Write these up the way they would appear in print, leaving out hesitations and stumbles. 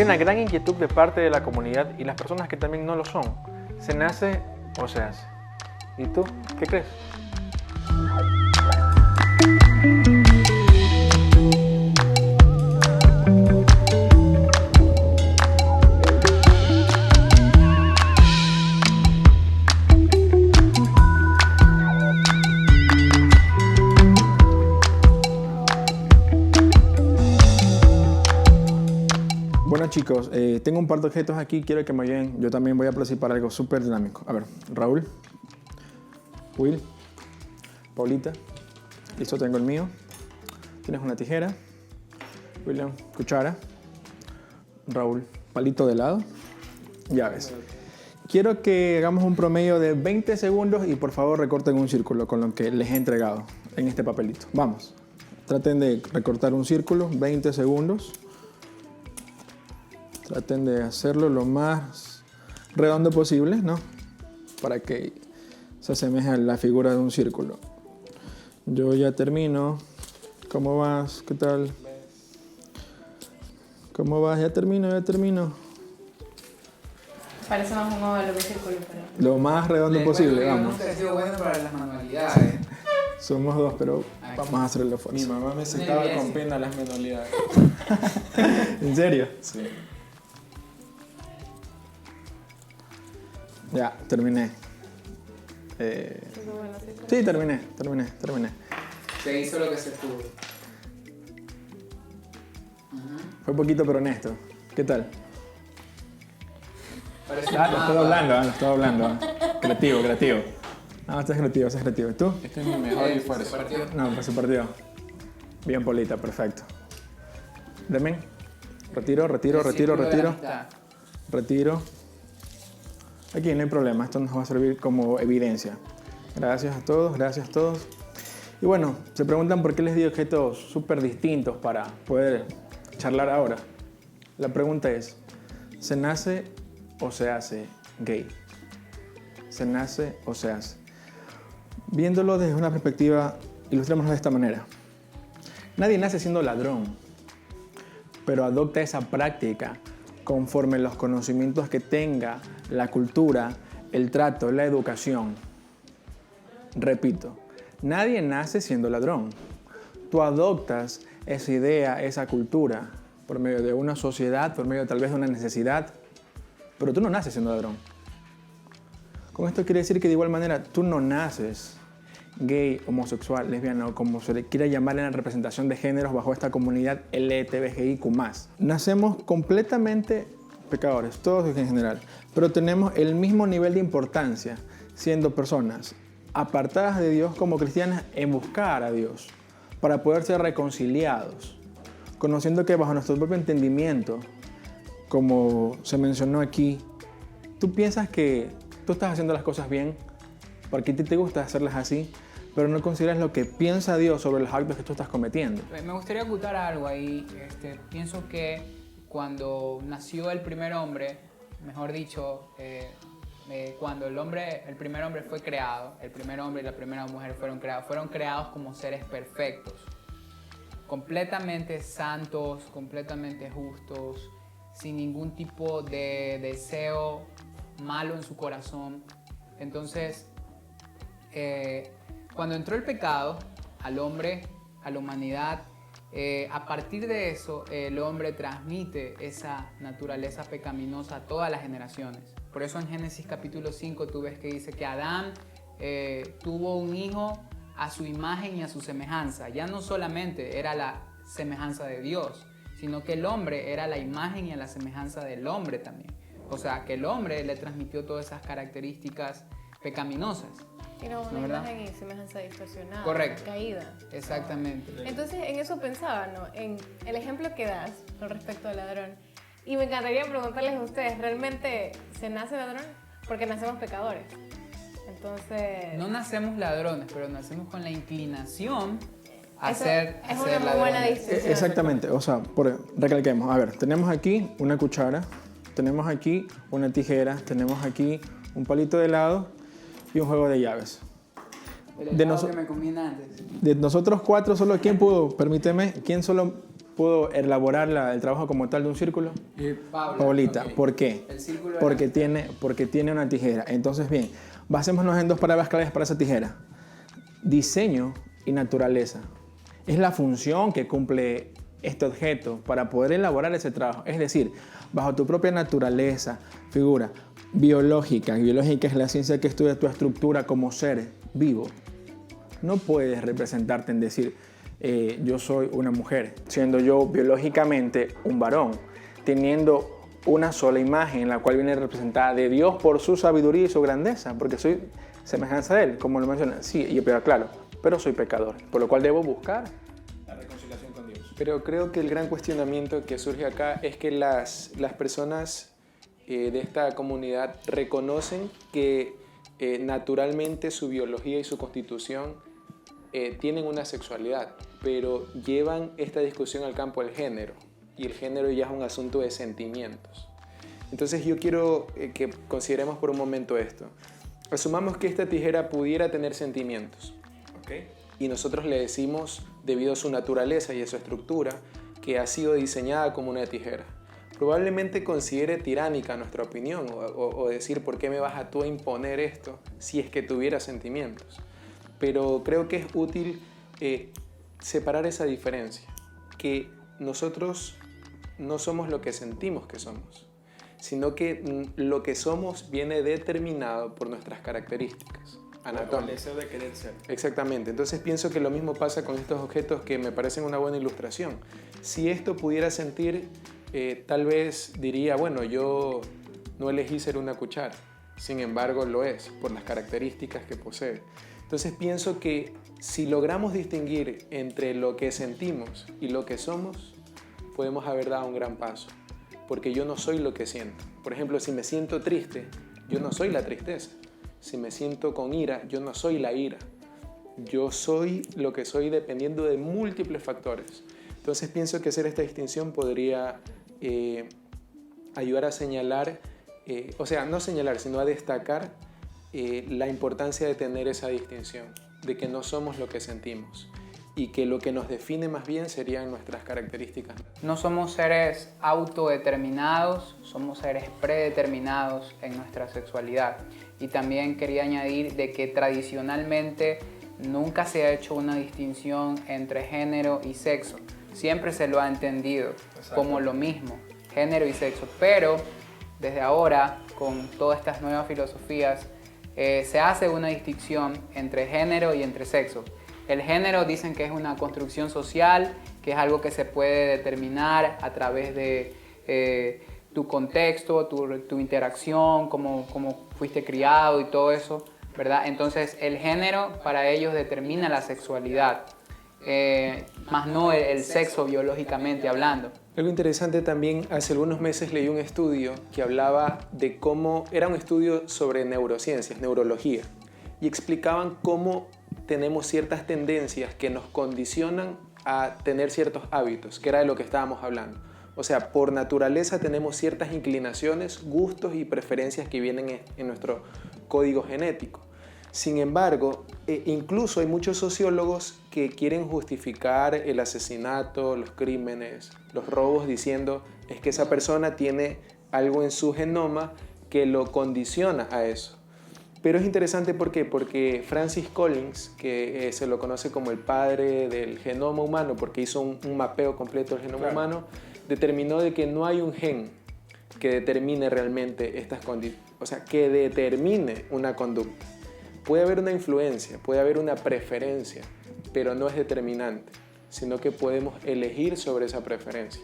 una gran inquietud de parte de la comunidad y las personas que también no lo son. ¿Se nace o se hace? ¿Y tú qué crees? Bueno chicos, tengo un par de objetos aquí, quiero que me ayuden. Yo también voy a participar algo súper dinámico. A ver, Raúl, Will, Paulita, listo, tengo el mío. Tienes una tijera, William, cuchara, Raúl, palito de helado, llaves. Quiero que hagamos un promedio de 20 segundos y por favor recorten un círculo con lo que les he entregado en este papelito. Vamos, traten de recortar un círculo, 20 segundos. Traten de hacerlo lo más redondo posible, ¿no? Para que se asemeje a la figura de un círculo. Yo ya termino. ¿Cómo vas? ¿Qué tal? ¿Cómo vas? Ya termino. Parece más un óvalo que círculo, pero... Lo más redondo posible, vamos. Nunca he sido bueno para las manualidades. Somos dos, pero vamos a hacer el Mi esfuerzo. mamá me sacaba con pena las manualidades. ¿En serio? Sí. Ya, terminé. Sí, terminé. Se hizo lo que se pudo. Fue poquito pero honesto. ¿Qué tal? Parece Lo estoy hablando. Creativo. No, estás creativo. ¿Y tú? Este es mi mejor esfuerzo. No, pues se perdió. Bien, Polita, perfecto. Demen. Retiro. Aquí no hay problema, esto nos va a servir como evidencia. Gracias a todos. Y bueno, se preguntan por qué les di objetos súper distintos para poder charlar ahora. La pregunta es, ¿se nace o se hace gay? ¿Se nace o se hace? Viéndolo desde una perspectiva, ilustrémoslo de esta manera. Nadie nace siendo ladrón, pero adopta esa práctica conforme los conocimientos que tenga, la cultura, el trato, la educación. Repito, nadie nace siendo ladrón. Tú adoptas esa idea, esa cultura, por medio de una sociedad, por medio tal vez de una necesidad, pero tú no naces siendo ladrón. Con esto quiere decir que de igual manera tú no naces gay, homosexual, lesbiana o como se le quiera llamar en la representación de géneros bajo esta comunidad LGTBIQ+. Nacemos completamente pecadores, todos en general, pero tenemos el mismo nivel de importancia siendo personas apartadas de Dios como cristianas en buscar a Dios para poder ser reconciliados, conociendo que bajo nuestro propio entendimiento, como se mencionó aquí, tú piensas que tú estás haciendo las cosas bien porque a ti te gusta hacerlas así, pero no consideras lo que piensa Dios sobre los actos que tú estás cometiendo. Me gustaría ocultar algo ahí. Pienso que cuando nació el primer hombre, mejor dicho, cuando el primer hombre fue creado, el primer hombre y la primera mujer fueron creados como seres perfectos, completamente santos, completamente justos, sin ningún tipo de deseo malo en su corazón. Entonces, cuando entró el pecado al hombre, a la humanidad, a partir de eso el hombre transmite esa naturaleza pecaminosa a todas las generaciones. Por eso en Génesis capítulo 5 tú ves que dice que Adán tuvo un hijo a su imagen y a su semejanza. Ya no solamente era la semejanza de Dios, sino que el hombre era la imagen y a la semejanza del hombre también. O sea, que el hombre le transmitió todas esas características pecaminosas. Era una ¿No, imagen y semejanza distorsionada, Correcto. caída. Exactamente. Entonces, en eso pensaba, ¿no? En el ejemplo que das con respecto al ladrón. Y me encantaría preguntarles a ustedes, ¿realmente se nace ladrón? Porque nacemos pecadores. Entonces... No nacemos ladrones, pero nacemos con la inclinación a Eso ser es una muy buena ladrones. distinción. Exactamente, o sea, recalquemos, a ver, tenemos aquí una cuchara, tenemos aquí una tijera, tenemos aquí un palito de helado y un juego de llaves. El helado que me comí antes. De nosotros cuatro, solo quién pudo, permíteme, quién solo ¿Puedo elaborar el trabajo como tal de un círculo? Paulita, ok. ¿por qué? El círculo Porque tiene una tijera. Entonces, bien, basémonos en dos palabras claves para esa tijera. Diseño y naturaleza. Es la función que cumple este objeto para poder elaborar ese trabajo. Es decir, bajo tu propia naturaleza, figura biológica. Biológica es la ciencia que estudia tu estructura como ser vivo. No puedes representarte en decir, yo soy una mujer, siendo yo biológicamente un varón, teniendo una sola imagen en la cual viene representada de Dios por su sabiduría y su grandeza, porque soy semejanza de Él, como lo menciona. Sí, pero claro, pero soy pecador, por lo cual debo buscar la reconciliación con Dios. Pero creo que el gran cuestionamiento que surge acá es que las personas de esta comunidad reconocen que naturalmente su biología y su constitución tienen una sexualidad, pero llevan esta discusión al campo del género, y el género ya es un asunto de sentimientos. Entonces yo quiero que consideremos por un momento esto. Asumamos que esta tijera pudiera tener sentimientos, ¿okay? Y nosotros le decimos, debido a su naturaleza y a su estructura, que ha sido diseñada como una tijera. Probablemente considere tiránica nuestra opinión o decir, ¿por qué me vas a tú a imponer esto si es que tuviera sentimientos? Pero creo que es útil separar esa diferencia, que nosotros no somos lo que sentimos que somos, sino que lo que somos viene determinado por nuestras características anatómicas. El deseo de querer ser. Exactamente. Entonces pienso que lo mismo pasa con estos objetos que me parecen una buena ilustración. Si esto pudiera sentir, tal vez diría, bueno, yo no elegí ser una cuchara, sin embargo lo es, por las características que posee. Entonces pienso que si logramos distinguir entre lo que sentimos y lo que somos, podemos haber dado un gran paso, porque yo no soy lo que siento. Por ejemplo, si me siento triste, yo no soy la tristeza. Si me siento con ira, yo no soy la ira. Yo soy lo que soy dependiendo de múltiples factores. Entonces pienso que hacer esta distinción podría ayudar a señalar, o sea, no señalar, sino a destacar la importancia de tener esa distinción, de que no somos lo que sentimos y que lo que nos define más bien serían nuestras características. No somos seres autodeterminados, somos seres predeterminados en nuestra sexualidad. Y también quería añadir de que tradicionalmente nunca se ha hecho una distinción entre género y sexo. Siempre se lo ha entendido como lo mismo, género y sexo. Pero desde ahora, con todas estas nuevas filosofías, se hace una distinción entre género y entre sexo. El género dicen que es una construcción social, que es algo que se puede determinar a través de tu contexto, tu interacción, cómo fuiste criado y todo eso, ¿verdad? Entonces el género para ellos determina la sexualidad, más no el sexo biológicamente hablando. Algo interesante también, hace algunos meses leí un estudio que hablaba de cómo, era un estudio sobre neurociencias, neurología, y explicaban cómo tenemos ciertas tendencias que nos condicionan a tener ciertos hábitos, que era de lo que estábamos hablando. O sea, por naturaleza tenemos ciertas inclinaciones, gustos y preferencias que vienen en nuestro código genético. Sin embargo, incluso hay muchos sociólogos que quieren justificar el asesinato, los crímenes, los robos, diciendo es que esa persona tiene algo en su genoma que lo condiciona a eso. Pero es interesante, ¿por qué? Porque Francis Collins, que se lo conoce como el padre del genoma humano, porque hizo un mapeo completo del genoma humano, determinó de que no hay un gen que determine realmente estas conductas, o sea, que determine una conducta. Puede haber una influencia, puede haber una preferencia, pero no es determinante, sino que podemos elegir sobre esa preferencia.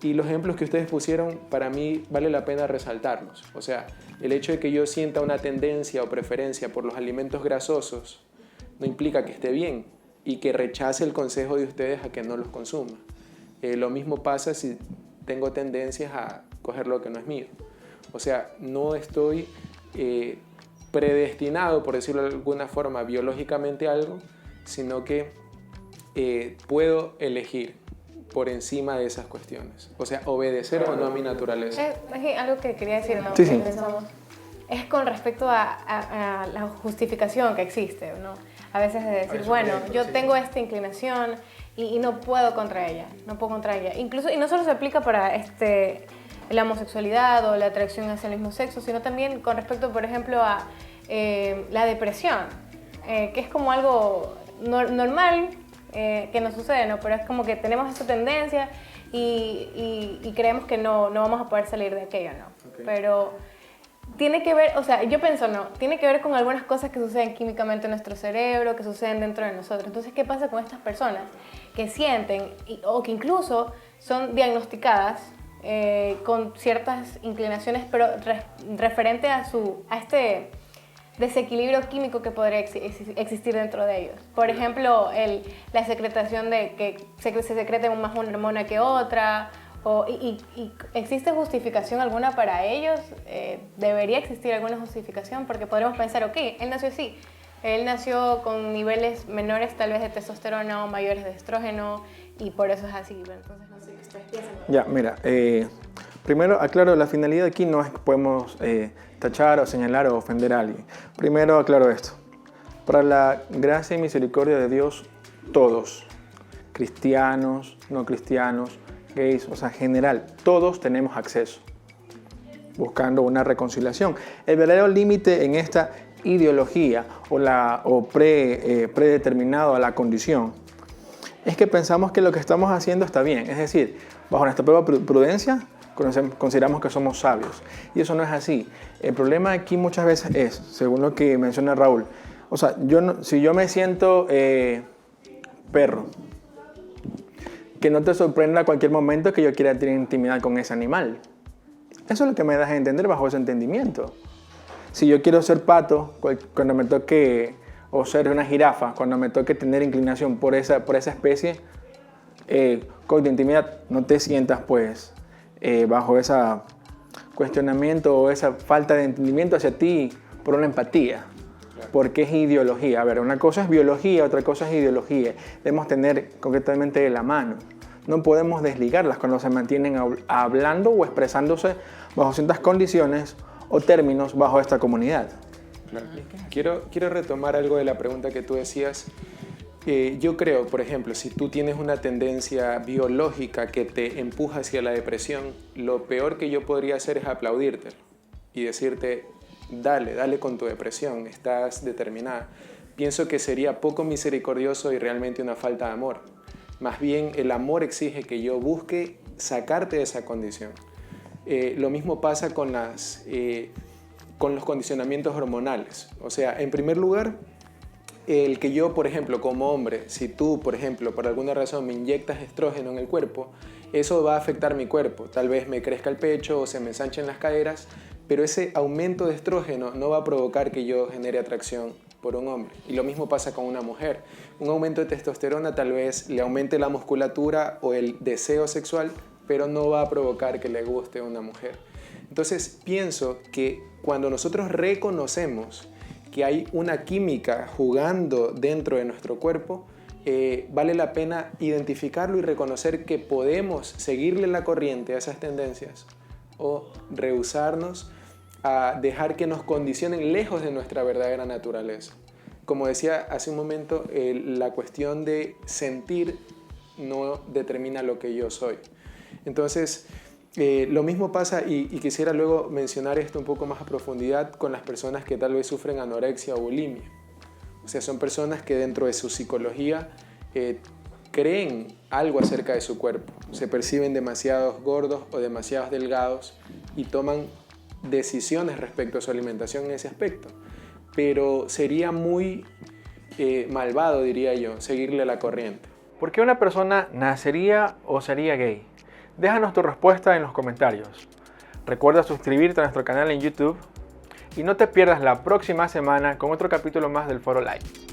Y los ejemplos que ustedes pusieron, para mí vale la pena resaltarlos. O sea, el hecho de que yo sienta una tendencia o preferencia por los alimentos grasosos no implica que esté bien y que rechace el consejo de ustedes a que no los consuma. Lo mismo pasa si tengo tendencias a coger lo que no es mío. O sea, no estoy predestinado, por decirlo de alguna forma, biológicamente a algo, sino que puedo elegir por encima de esas cuestiones. O sea, obedecer o no a mi naturaleza. Es algo que quería decir, ¿no? Sí, sí. Pensamos, es con respecto a la justificación que existe, ¿no? A veces de decir, bueno, yo tengo esta inclinación y no puedo contra ella, Incluso, y no solo se aplica para la homosexualidad o la atracción hacia el mismo sexo, sino también con respecto, por ejemplo, a la depresión, que es como algo normal que nos sucede, ¿no? Pero es como que tenemos esta tendencia y creemos que no vamos a poder salir de aquello, ¿no? Okay. Pero tiene que ver, o sea, yo pienso, tiene que ver con algunas cosas que suceden químicamente en nuestro cerebro, que suceden dentro de nosotros. Entonces, ¿qué pasa con estas personas que sienten o que incluso son diagnosticadas con ciertas inclinaciones, pero referente a este desequilibrio químico que podría existir dentro de ellos? Por ejemplo, la secretación de que se secrete más una hormona que otra. ¿Y existe justificación alguna para ellos? ¿Debería existir alguna justificación? Porque podremos pensar, ok, él nació así. Él nació con niveles menores tal vez de testosterona o mayores de estrógeno y por eso es así. Entonces, no sé qué ustedes piensan. Ya, mira, primero aclaro, la finalidad aquí no es que podemos tachar o señalar o ofender a alguien. Primero aclaro esto. Para la gracia y misericordia de Dios, todos, cristianos, no cristianos, gays, o sea, en general, todos tenemos acceso, buscando una reconciliación. El verdadero límite en esta ideología o predeterminado a la condición es que pensamos que lo que estamos haciendo está bien, es decir, bajo nuestra propia prudencia consideramos que somos sabios, y eso no es así. El problema aquí muchas veces es, según lo que menciona Raúl, o sea, si yo me siento perro, que no te sorprenda a cualquier momento que yo quiera tener intimidad con ese animal. Eso es lo que me das a entender bajo ese entendimiento. Si yo quiero ser pato, cuando me toque, o ser una jirafa, cuando me toque tener inclinación por esa especie, con intimidad, no te sientas pues bajo ese cuestionamiento o esa falta de entendimiento hacia ti por una empatía. Porque es ideología. A ver, una cosa es biología, otra cosa es ideología. Debemos tener concretamente de la mano. No podemos desligarlas cuando se mantienen hablando o expresándose bajo ciertas condiciones o términos bajo esta comunidad. Claro. Quiero retomar algo de la pregunta que tú decías. Yo creo, por ejemplo, si tú tienes una tendencia biológica que te empuja hacia la depresión, lo peor que yo podría hacer es aplaudirte y decirte, dale con tu depresión, estás determinada. Pienso que sería poco misericordioso y realmente una falta de amor. Más bien, el amor exige que yo busque sacarte de esa condición. Lo mismo pasa con los condicionamientos hormonales. O sea, en primer lugar, el que yo, por ejemplo, como hombre, si tú, por ejemplo, por alguna razón me inyectas estrógeno en el cuerpo, eso va a afectar mi cuerpo. Tal vez me crezca el pecho o se me ensanchen las caderas, pero ese aumento de estrógeno no va a provocar que yo genere atracción por un hombre. Y lo mismo pasa con una mujer. Un aumento de testosterona tal vez le aumente la musculatura o el deseo sexual, pero no va a provocar que le guste a una mujer. Entonces pienso que cuando nosotros reconocemos que hay una química jugando dentro de nuestro cuerpo, vale la pena identificarlo y reconocer que podemos seguirle la corriente a esas tendencias o rehusarnos a dejar que nos condicionen lejos de nuestra verdadera naturaleza. Como decía hace un momento, la cuestión de sentir no determina lo que yo soy. Entonces, lo mismo pasa, y quisiera luego mencionar esto un poco más a profundidad, con las personas que tal vez sufren anorexia o bulimia. O sea, son personas que dentro de su psicología creen algo acerca de su cuerpo. Se perciben demasiados gordos o demasiados delgados y toman decisiones respecto a su alimentación en ese aspecto. Pero sería muy malvado, diría yo, seguirle la corriente. ¿Por qué una persona nacería o sería gay? Déjanos tu respuesta en los comentarios. Recuerda suscribirte a nuestro canal en YouTube y no te pierdas la próxima semana con otro capítulo más del Foro Live.